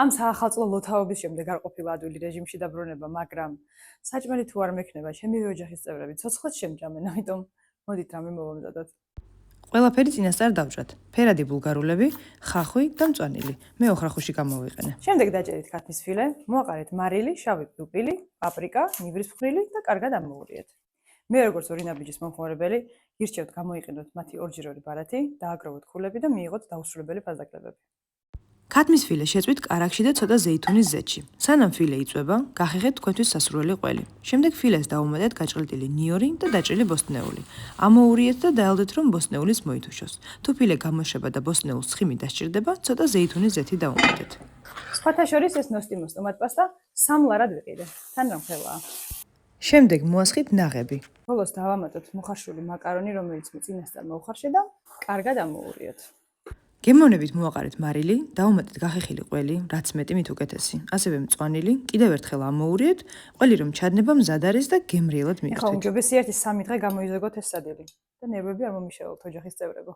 ამ საახალწლო ლოთავობის შემდეგ არ ყოფილა ადვილი რეჟიმში დაბრუნება, მაგრამ საჭმელი თუ არ მექნება, ჩემივე ოჯახის წევრები ცოცხლად შემჯამენ, ამიტომ მოდით რამე მოვამზადოთ. ყველაფერი წინასწარ დავჭრათ. ფერადი ბულგარულები, ხახვი და მწვანილი. მე ოხრახუში გამოვიყენე. შემდეგ დაჭერით ქათმის ფილე, მოაყარეთ მარილი, შავი პილპილი, პაპრიკა, ნივრის ფხვნილი და კარგად ამოუღიეთ. მე როგორც ორი ნაბიჯის მომხმარებელი, გირჩევთ გამოიყენოთ მათი ორჯერორი ბარათი, დააგროვოთ ქულები და მიიღოთ დაუსრულებელი ფაზაკლებები. ქათმის ფილე შეწვით კარაქში და ცოტა ზეითუნის ზეთში. სანამ ფილე იწვება, გახեղეთ თქვენთვის სასურველი ყველი. შემდეგ ფილეს დაუმატეთ გაჭრილტილი ნიორი და დაჭრილი ბოსტნეული. ამოურიეთ და დაელოდეთ, რომ ბოსტნეულის მოითუშოს. თუ ფილე გამოშება და ბოსტნეულს ცხიმი დასჭირდება, ცოტა ზეითუნის ზეთი დაუმატეთ. სხვათა შორის ეს ნოსტიმოს ტომატ პასტა სამლარად ვიყიდე. თან რამხელაა. შემდეგ მოასხით ნაღები. ბოლოს დავამატოთ მოხარშული მაკარონი, რომელიც მე წინასწარ მოვხარშე და კარგად ამოურიოთ. გემოვნებით მოაყარეთ მარილი, დაუმატეთ გახეხილი ყველი, რაც მეტი მით უკეთესი. ასევე მწვანილი, კიდევ ერთხელ ამოურიეთ, ყველი რომ ჩადნება მზად არის და გემრიელად ახლა მიირთვით. უმჯობესია ერთი 3 დღე გამოიზოგოთ ეს სადილი და ნერვები არ მომიშევოთ ოჯახის წევრებო.